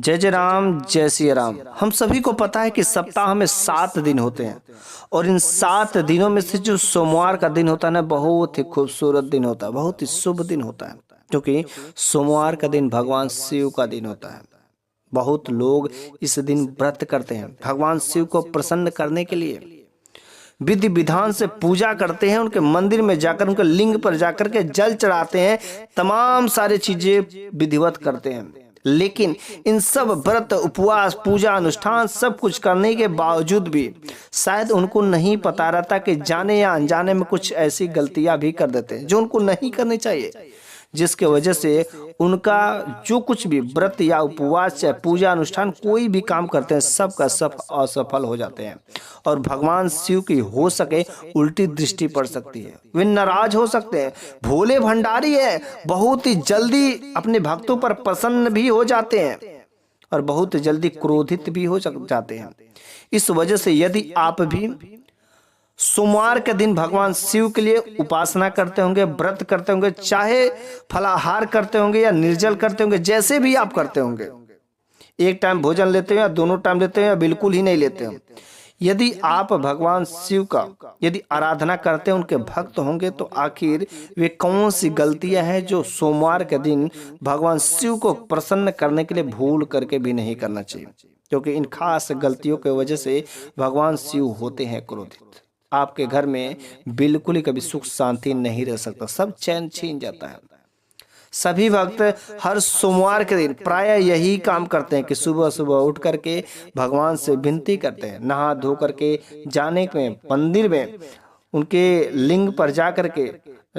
जय जय राम, जय सिया राम। हम सभी को पता है कि सप्ताह में 7 दिन होते हैं और इन 7 दिनों में से जो सोमवार का दिन होता है ना, बहुत ही खूबसूरत दिन होता है, बहुत ही शुभ दिन होता है, क्योंकि सोमवार का दिन भगवान शिव का दिन होता है। बहुत लोग इस दिन व्रत करते हैं, भगवान शिव को प्रसन्न करने के लिए विधि विधान से पूजा करते हैं, उनके मंदिर में जाकर उनके लिंग पर जाकर के जल चढ़ाते हैं, तमाम सारी चीजें विधिवत करते हैं। लेकिन इन सब व्रत, उपवास, पूजा, अनुष्ठान सब कुछ करने के बावजूद भी शायद उनको नहीं पता रहता कि जाने या अनजाने में कुछ ऐसी गलतियां भी कर देते हैं जो उनको नहीं करनी चाहिए, जिसके वजह से उनका जो कुछ भी व्रत या उपवास या पूजा अनुष्ठान कोई भी काम करते हैं सब का सब असफल हो जाते हैं और भगवान शिव की हो सके उल्टी दृष्टि पड़ सकती है, वे नाराज हो सकते हैं। भोले भंडारी है, बहुत ही जल्दी अपने भक्तों पर प्रसन्न भी हो जाते हैं और बहुत जल्दी क्रोधित भी हो जाते हैं। इस वजह से यदि आप भी सोमवार के दिन भगवान शिव के लिए उपासना करते होंगे, व्रत करते होंगे, चाहे फलाहार करते होंगे या निर्जल करते होंगे, जैसे भी आप करते होंगे, एक टाइम भोजन लेते हैं या दोनों टाइम लेते हैं या बिल्कुल ही नहीं लेते हैं, यदि आप भगवान शिव का यदि आराधना करते हैं, उनके भक्त होंगे, तो आखिर वे कौन सी गलतियां हैं जो सोमवार के दिन भगवान शिव को प्रसन्न करने के लिए भूल करके भी नहीं करना चाहिए, क्योंकि इन खास गलतियों की वजह से भगवान शिव होते हैं क्रोधित। आपके घर में बिल्कुल ही कभी सुख शांति नहीं रह सकता, सब चैन छीन जाता है। सभी भक्त हर सोमवार के दिन प्राय यही काम करते हैं कि सुबह सुबह उठ करके भगवान से विनती करते हैं, नहा धो करके जाने में मंदिर में उनके लिंग पर जा करके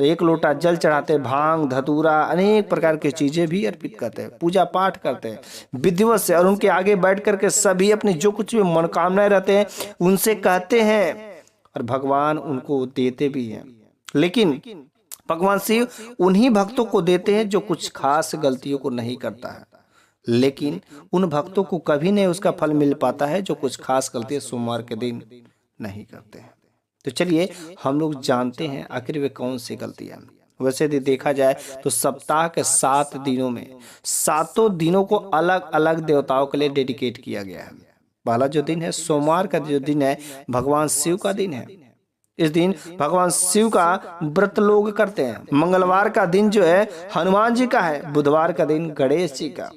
1 लोटा जल चढ़ाते, भांग धतूरा अनेक प्रकार की चीजें भी अर्पित करते हैं, पूजा पाठ करते हैं विधिवत से, और उनके आगे बैठ करके सभी अपनी जो कुछ भी मनोकामनाएं रहते हैं उनसे कहते हैं और भगवान उनको देते भी हैं। लेकिन भगवान शिव उन्हीं भक्तों को देते हैं जो कुछ खास गलतियों को नहीं करता है, लेकिन उन भक्तों को कभी नहीं उसका फल मिल पाता है जो कुछ खास गलतियां सोमवार के दिन नहीं करते हैं। तो चलिए हम लोग जानते हैं आखिर वे कौन सी गलतियां। वैसे यदि देखा जाए तो सप्ताह के 7 दिनों में 7 दिनों को अलग अलग देवताओं के लिए डेडिकेट किया गया है। पहला जो दिन है सोमवार का जो दिन है भगवान शिव का दिन है। इस दिन भगवान शिव का व्रत लोग करते हैं। मंगलवार का दिन जो है हनुमान जी का है, बुधवार का दिन गणेश जी का,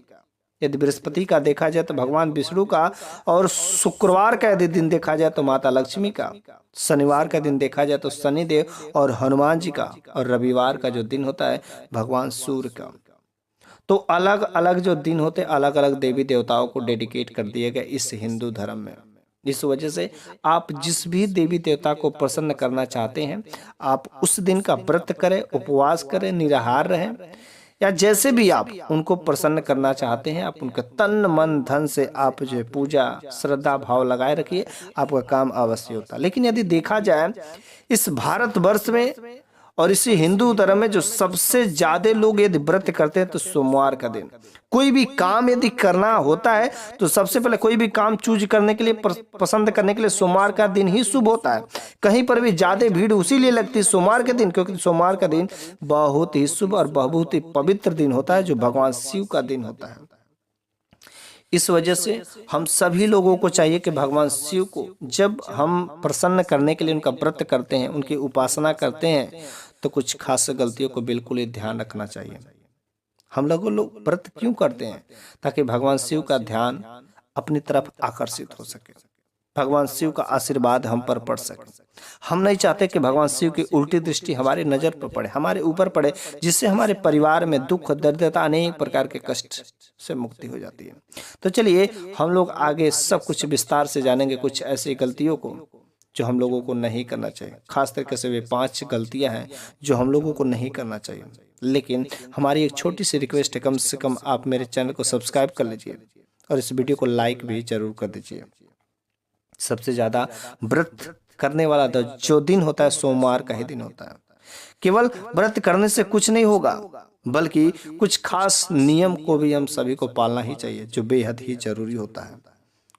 यदि बृहस्पति का देखा जाए तो भगवान विष्णु का, और शुक्रवार का यदि दिन देखा जाए तो माता लक्ष्मी का, शनिवार का दिन देखा जाए तो शनिदेव और हनुमान जी का, और रविवार का जो दिन होता है भगवान सूर्य का। तो अलग अलग जो दिन होते अलग अलग देवी देवताओं को डेडिकेट कर दिए गए इस हिंदू धर्म में। इस वजह से आप जिस भी देवी देवता को प्रसन्न करना चाहते हैं आप उस दिन का व्रत करें, उपवास करें, निराहार रहें, या जैसे भी आप उनको प्रसन्न करना चाहते हैं आप उनके तन मन धन से आप जो पूजा श्रद्धा भाव लगाए रखिए, आपका काम अवश्य होता है। लेकिन यदि देखा जाए इस भारतवर्ष में और इसी हिंदू धर्म में जो सबसे ज्यादा लोग यदि व्रत करते हैं तो सोमवार का दिन, कोई भी काम यदि करना होता है तो सबसे पहले कोई भी काम चूज करने के लिए पसंद करने के लिए सोमवार का दिन ही शुभ होता है। कहीं पर भी ज्यादा भीड़ उसी लिए लगती है सोमवार के दिन, क्योंकि सोमवार का दिन बहुत ही शुभ और बहुत ही पवित्र दिन होता है जो भगवान शिव का दिन होता है। इस वजह से हम सभी लोगों को चाहिए कि भगवान शिव को जब हम प्रसन्न करने के लिए उनका व्रत करते हैं, उनकी उपासना करते हैं, तो कुछ खास गलतियों को बिल्कुल ही ध्यान रखना चाहिए। हम लोग व्रत क्यों करते हैं? ताकि भगवान शिव का ध्यान अपनी तरफ आकर्षित हो सके, भगवान शिव का आशीर्वाद हम पर पड़ सके। हम नहीं चाहते कि भगवान शिव की उल्टी दृष्टि हमारी नजर पर पड़े, हमारे ऊपर पड़े, जिससे हमारे परिवार में दुख दरिद्रता अनेक प्रकार के कष्ट से मुक्ति हो जाती है। तो चलिए हम लोग आगे सब कुछ विस्तार से जानेंगे, कुछ ऐसी गलतियों को जो हम लोगों को नहीं करना चाहिए। खास तरीके से वे 5 गलतियां हैं जो हम लोगों को नहीं करना चाहिए। लेकिन हमारी एक छोटी सी रिक्वेस्ट है, कम से कम आप मेरे चैनल को सब्सक्राइब कर लीजिए और इस वीडियो को लाइक भी जरूर कर दीजिए। सबसे ज्यादा व्रत करने वाला जो दिन होता है सोमवार का ही दिन होता है। केवल व्रत करने से कुछ नहीं होगा, बल्कि कुछ खास नियम को भी हम सभी को पालना ही चाहिए जो बेहद ही जरूरी होता है।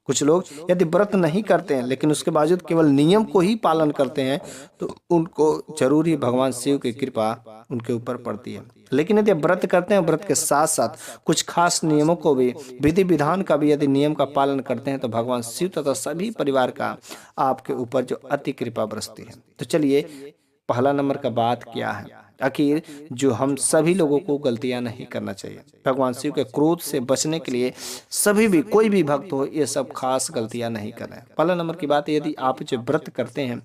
कुछ लोग यदि व्रत नहीं करते हैं लेकिन उसके बावजूद केवल नियम को ही पालन करते हैं तो उनको जरूर ही भगवान शिव की कृपा उनके ऊपर पड़ती है। लेकिन यदि व्रत करते हैं, व्रत के साथ साथ कुछ खास नियमों को भी, विधि विधान का भी यदि नियम का पालन करते हैं तो भगवान शिव तथा सभी परिवार का आपके ऊपर जो अति कृपा बरसती है। तो चलिए, पहला नंबर का बात क्या है, आखिर जो हम सभी लोगों को गलतियां नहीं करना चाहिए। भगवान शिव के क्रोध से बचने के लिए सभी भी, कोई भी भक्त हो, ये सब खास गलतियां नहीं करें। पहला नंबर की बात है, यदि आप जो व्रत करते हैं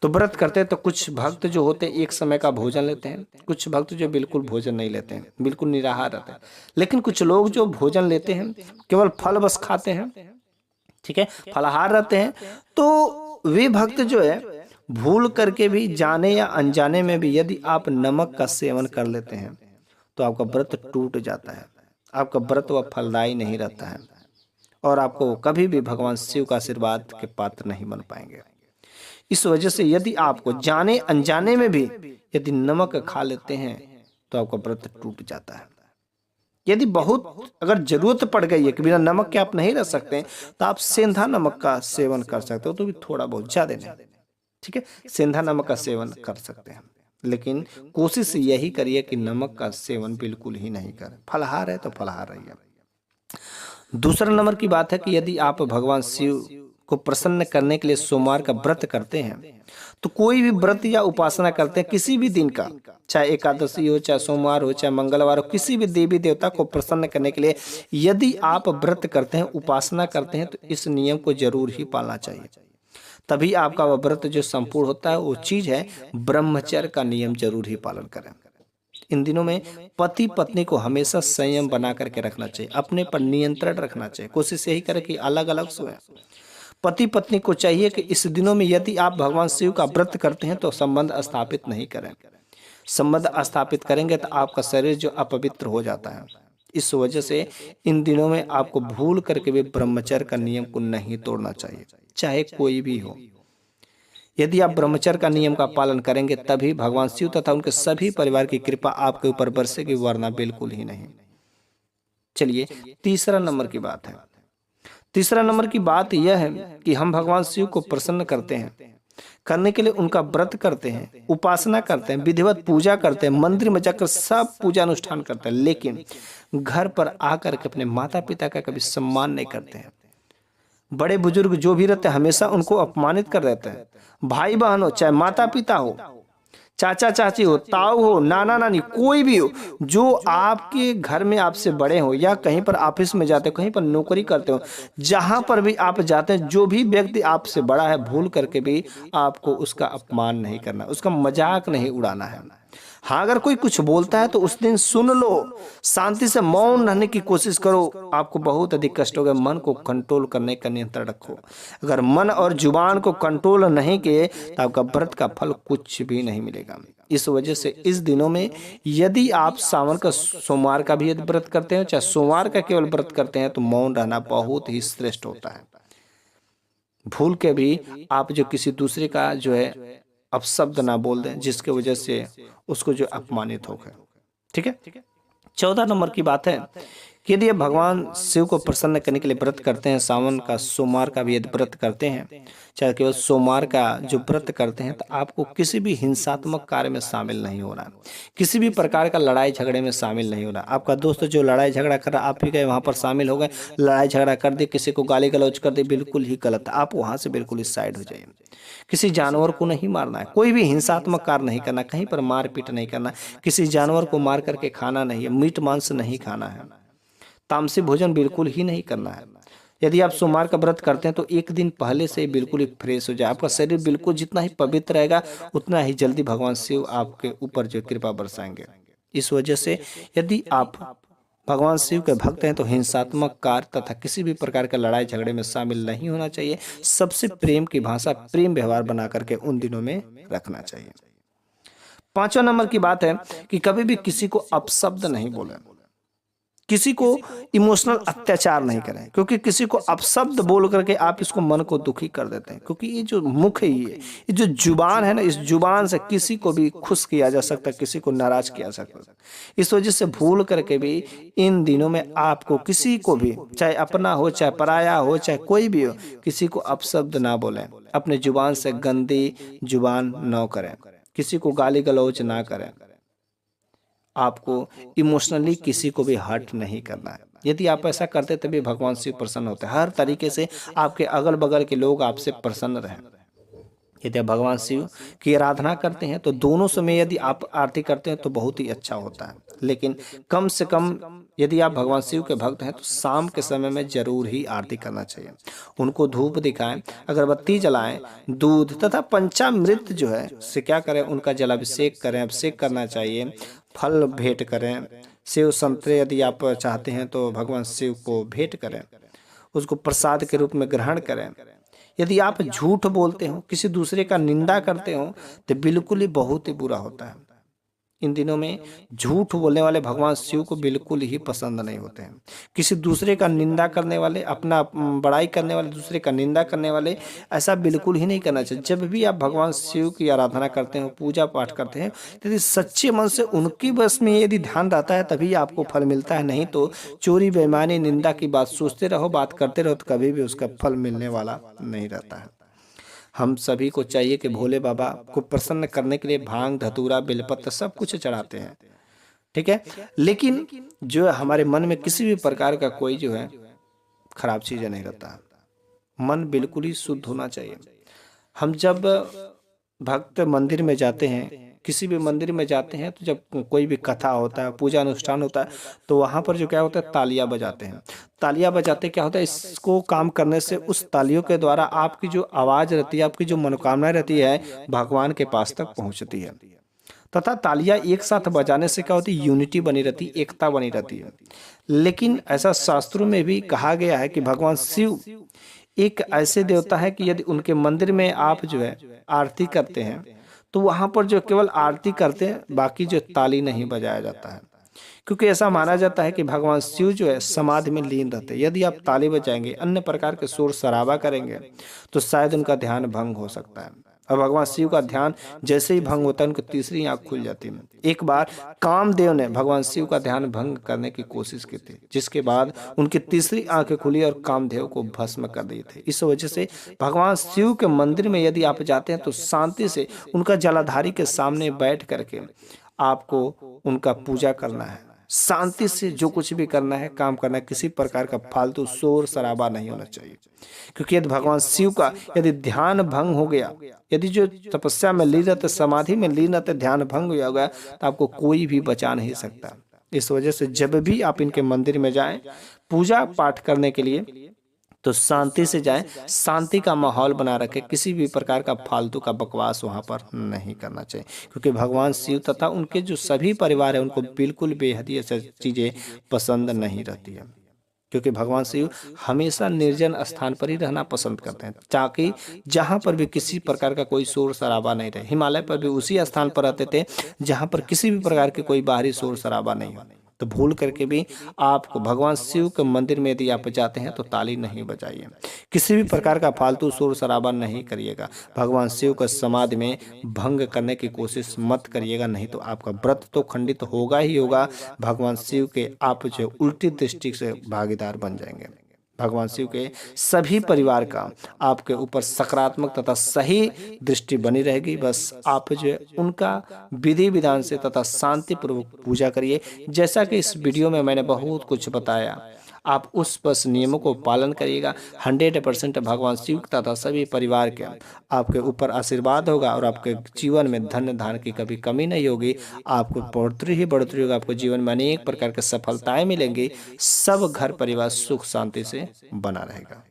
तो व्रत करते हैं तो कुछ भक्त जो होते हैं एक समय का भोजन लेते हैं, कुछ भक्त जो बिल्कुल भोजन नहीं लेते हैं, बिल्कुल निराहार रहते हैं। लेकिन कुछ लोग जो भोजन लेते हैं केवल फल बस खाते हैं, ठीक है, फलाहार रहते हैं, तो वे भक्त जो है भूल करके भी, जाने या अनजाने में भी यदि आप नमक का सेवन कर लेते हैं तो आपका व्रत टूट जाता है, आपका व्रत वह फलदायी नहीं रहता है और आपको कभी भी भगवान शिव का आशीर्वाद के पात्र नहीं बन पाएंगे। इस वजह से यदि आपको जाने अनजाने में भी यदि नमक खा लेते हैं तो आपका व्रत टूट जाता है। यदि बहुत अगर जरूरत पड़ गई है कि बिना नमक के आप नहीं रह सकते तो आप सेंधा नमक का सेवन कर सकते हो, तो भी थोड़ा बहुत, ज्यादा नहीं, ठीक है, सेंधा नमक का सेवन कर सकते हैं। लेकिन कोशिश यही करिए कि नमक का सेवन बिल्कुल ही नहीं करें। फलाहार है तो फलाहार रहिए। दूसरा नंबर की बात है कि यदि आप भगवान शिव को प्रसन्न करने के लिए सोमवार का व्रत करते हैं तो कोई भी व्रत या उपासना करते हैं किसी भी दिन का, चाहे एकादशी हो, चाहे सोमवार हो, चाहे मंगलवार हो, किसी भी देवी देवता को प्रसन्न करने के लिए यदि आप व्रत करते हैं, उपासना करते हैं, तो इस नियम को जरूर ही पालना चाहिए। तभी आपका वह व्रत जो संपूर्ण होता है। वो चीज है ब्रह्मचर्य का नियम जरूर ही पालन करें। इन दिनों में पति पत्नी को हमेशा संयम बना करके रखना चाहिए, अपने पर नियंत्रण रखना चाहिए। कोशिश यही करें कि अलग अलग सोएं। पति पत्नी को चाहिए कि इस दिनों में यदि आप भगवान शिव का व्रत करते हैं तो संबंध स्थापित नहीं करें। संबंध स्थापित करेंगे तो आपका शरीर जो अपवित्र हो जाता है। इस वजह से इन दिनों में आपको भूल करके भी ब्रह्मचर्य का नियम को नहीं तोड़ना चाहिए, चाहे कोई भी हो। यदि आप ब्रह्मचर्य का नियम का पालन करेंगे तभी भगवान शिव तथा उनके सभी परिवार की कृपा आपके ऊपर बरसेगी, वरना बिल्कुल ही नहीं। चलिए, तीसरा नंबर की बात है। तीसरा नंबर की बात यह है कि हम भगवान शिव को प्रसन्न करते हैं, करने के लिए उनका व्रत करते हैं, उपासना करते हैं, विधिवत पूजा करते हैं, मंदिर में जाकर सब पूजा अनुष्ठान करते हैं, लेकिन घर पर आकर के अपने माता पिता का कभी सम्मान नहीं करते हैं। बड़े बुजुर्ग जो भी रहते हैं हमेशा उनको अपमानित कर देते हैं। भाई बहन हो, चाहे माता पिता हो, चाचा चाची हो, ताऊ हो, नाना नानी, कोई भी हो, जो आपके घर में आपसे बड़े हो या कहीं पर ऑफिस में जाते हो, कहीं पर नौकरी करते हो, जहां पर भी आप जाते हैं, जो भी व्यक्ति आपसे बड़ा है, भूल करके भी आपको उसका अपमान नहीं करना, उसका मजाक नहीं उड़ाना है। हाँ, अगर कोई कुछ बोलता है तो उस दिन सुन लो, शांति से मौन रहने की कोशिश करो। आपको बहुत अधिक कष्ट होगा। मन को कंट्रोल करने का नियंत्रण रखो। अगर मन और जुबान को कंट्रोल नहीं किए तो आपका व्रत का फल कुछ भी नहीं मिलेगा। इस वजह से इस दिनों में यदि आप सावन का सोमवार का भी यदि व्रत करते हैं, चाहे सोमवार का केवल व्रत करते हैं, तो मौन रहना बहुत ही श्रेष्ठ होता है। भूल के भी आप जो किसी दूसरे का जो है अपशब्द ना बोल दें, जिसके वजह से उसको जो अपमानित हो गए, ठीक है। 14 नंबर की बात है कि यदि आप भगवान शिव को प्रसन्न करने के लिए व्रत करते हैं, सावन का सोमवार का भी यदि व्रत करते हैं, चाहे केवल सोमवार का जो व्रत करते हैं, तो आपको किसी भी हिंसात्मक कार्य में शामिल नहीं होना है, किसी भी प्रकार का लड़ाई झगड़े में शामिल नहीं होना। आपका दोस्त जो लड़ाई झगड़ा कर रहा, आप ही गए वहां पर शामिल हो गए, लड़ाई झगड़ा कर दे, किसी को गाली गलौज कर दे, बिल्कुल ही गलत। आप वहां से बिल्कुल इस साइड हो जाइए। किसी जानवर को नहीं मारना है, कोई भी हिंसात्मक कार्य नहीं करना, कहीं पर मारपीट नहीं करना, किसी जानवर को मार करके खाना नहीं है, मीट मांस नहीं खाना है, तामसी भोजन बिल्कुल ही नहीं करना है। यदि आप सोमवार का व्रत करते हैं तो एक दिन पहले से बिल्कुल ही फ्रेश हो जाए। आपका शरीर बिल्कुल जितना ही पवित्र रहेगा उतना ही जल्दी भगवान शिव आपके ऊपर जो कृपा बरसाएंगे। इस वजह से यदि आप भगवान शिव के भक्त हैं तो हिंसात्मक कार्य तथा किसी भी प्रकार का लड़ाई झगड़े में शामिल नहीं होना चाहिए। सबसे प्रेम की भाषा, प्रेम व्यवहार बना करके उन दिनों में रखना चाहिए। 5वां नंबर की बात है कि कभी भी किसी को अपशब्द नहीं बोले। किसी को इमोशनल अत्याचार नहीं करें, क्योंकि किसी को अपशब्द बोल करके आप इसको मन को दुखी कर देते हैं। क्योंकि ये जो मुख है, ये जो जुबान है ना, इस जुबान से किसी को भी खुश किया जा सकता है, किसी को नाराज किया जा सकता है। इस वजह से भूल करके भी इन दिनों में आपको किसी को भी, चाहे अपना हो चाहे पराया हो चाहे कोई भी हो, किसी को अपशब्द ना बोलें, अपने जुबान से गंदी जुबान न करें, किसी को गाली गलौज ना करें। आपको इमोशनली किसी को भी हर्ट नहीं करना है। यदि आप ऐसा करते तभी भगवान शिव प्रसन्न होते हैं। हर तरीके से आपके अगल बगल के लोग आपसे प्रसन्न रहें। यदि आप भगवान शिव की आराधना करते हैं तो दोनों समय यदि आप आरती करते हैं तो बहुत ही अच्छा होता है। लेकिन कम से कम यदि आप भगवान शिव के भक्त हैं तो शाम के समय में जरूर ही आरती करना चाहिए। उनको धूप दिखाएं, अगरबत्ती जलाएं, दूध तथा पंचामृत जो है से क्या करें, उनका जलाभिषेक करें, अभिषेक करना चाहिए। फल भेंट करें, सेव संतरे यदि आप चाहते हैं तो भगवान शिव को भेंट करें, उसको प्रसाद के रूप में ग्रहण करें। यदि आप झूठ बोलते हो, किसी दूसरे का निंदा करते हो तो बिल्कुल ही बहुत ही बुरा होता है। इन दिनों में झूठ बोलने वाले भगवान शिव को बिल्कुल ही पसंद नहीं होते हैं। किसी दूसरे का निंदा करने वाले, अपना बड़ाई करने वाले, दूसरे का निंदा करने वाले, ऐसा बिल्कुल ही नहीं करना चाहिए। जब भी आप भगवान शिव की आराधना करते हैं, पूजा पाठ करते हैं, यदि सच्चे मन से उनकी बस में यदि ध्यान रहता है तभी आपको फल मिलता है। नहीं तो चोरी बेईमानी निंदा की बात सोचते रहो, बात करते रहो तो कभी भी उसका फल मिलने वाला नहीं रहता है। हम सभी को चाहिए कि भोले बाबा को प्रसन्न करने के लिए भांग, धतूरा, बेलपत्र सब कुछ चढ़ाते हैं, ठीक है। लेकिन जो है हमारे मन में किसी भी प्रकार का कोई जो है खराब चीज़ नहीं रहता। मन बिल्कुल ही शुद्ध होना चाहिए। हम जब भक्त मंदिर में जाते हैं, किसी भी मंदिर में जाते हैं तो जब कोई भी कथा होता है, पूजा अनुष्ठान होता है, तो वहाँ पर जो क्या होता है, तालियां बजाते हैं। तालियां बजाते क्या होता है, इसको काम करने से उस तालियों के द्वारा आपकी जो आवाज़ रहती है, आपकी जो मनोकामना रहती है, भगवान के पास तक पहुँचती है। तथा तालियां एक साथ बजाने से क्या होती है, यूनिटी बनी रहती है, एकता बनी रहती है। लेकिन ऐसा शास्त्रों में भी कहा गया है कि भगवान शिव एक ऐसे देवता है कि यदि उनके मंदिर में आप जो है आरती करते हैं तो वहाँ पर जो केवल आरती करते हैं, बाकी जो ताली नहीं बजाया जाता है। क्योंकि ऐसा माना जाता है कि भगवान शिव जो है समाधि में लीन रहते हैं। यदि आप ताली बजाएंगे, अन्य प्रकार के शोर शराबा करेंगे तो शायद उनका ध्यान भंग हो सकता है। और भगवान शिव का ध्यान जैसे ही भंग होता है, उनकी तीसरी आंख खुल जाती है। एक बार कामदेव ने भगवान शिव का ध्यान भंग करने की कोशिश की थी, जिसके बाद उनकी तीसरी आंखें खुली और कामदेव को भस्म कर दिए थे। इस वजह से भगवान शिव के मंदिर में यदि आप जाते हैं तो शांति से उनका जलाधारी के सामने बैठ करके आपको उनका पूजा करना है। शांति से जो कुछ भी करना है, काम करना है, किसी प्रकार का फालतू शोर शराबा नहीं होना चाहिए। क्योंकि यदि भगवान शिव का यदि ध्यान भंग हो गया, यदि जो तपस्या में लीन रहते, समाधि में लीन रहते, ध्यान भंग हो गया तो आपको कोई भी बचा नहीं सकता। इस वजह से जब भी आप इनके मंदिर में जाएं पूजा पाठ करने के लिए तो शांति से जाएं, शांति का माहौल बना रखें। किसी भी प्रकार का फालतू का बकवास वहां पर नहीं करना चाहिए। क्योंकि भगवान शिव तथा उनके जो सभी परिवार है उनको बिल्कुल बेहद ही ऐसी चीज़ें पसंद नहीं रहती है। क्योंकि भगवान शिव हमेशा निर्जन स्थान पर ही रहना पसंद करते हैं, ताकि जहाँ पर भी किसी प्रकार का कोई शोर शराबा नहीं रहे। हिमालय पर भी उसी स्थान पर रहते थे जहाँ पर किसी भी प्रकार के कोई बाहरी शोर शराबा नहीं हो। तो भूल करके भी आपको भगवान शिव के मंदिर में यदि आप जाते हैं तो ताली नहीं बजाइए, किसी भी प्रकार का फालतू शोर शराबा नहीं करिएगा। भगवान शिव का समाधि में भंग करने की कोशिश मत करिएगा, नहीं तो आपका व्रत तो खंडित होगा ही होगा। भगवान शिव के आप जो उल्टी दृष्टि से भागीदार बन जाएंगे। भगवान शिव के सभी परिवार का आपके ऊपर सकारात्मक तथा सही दृष्टि बनी रहेगी। बस आप जो है उनका विधि विधान से तथा शांतिपूर्वक पूजा करिए। जैसा कि इस वीडियो में मैंने बहुत कुछ बताया, आप उस बस नियमों को पालन करिएगा। 100% भगवान शिव तथा सभी परिवार के आपके ऊपर आशीर्वाद होगा और आपके जीवन में धन धान की कभी कमी नहीं होगी। आपको बढ़ोतरी ही बढ़ोतरी होगा। आपको जीवन में अनेक प्रकार की सफलताएं मिलेंगी। सब घर परिवार सुख शांति से बना रहेगा।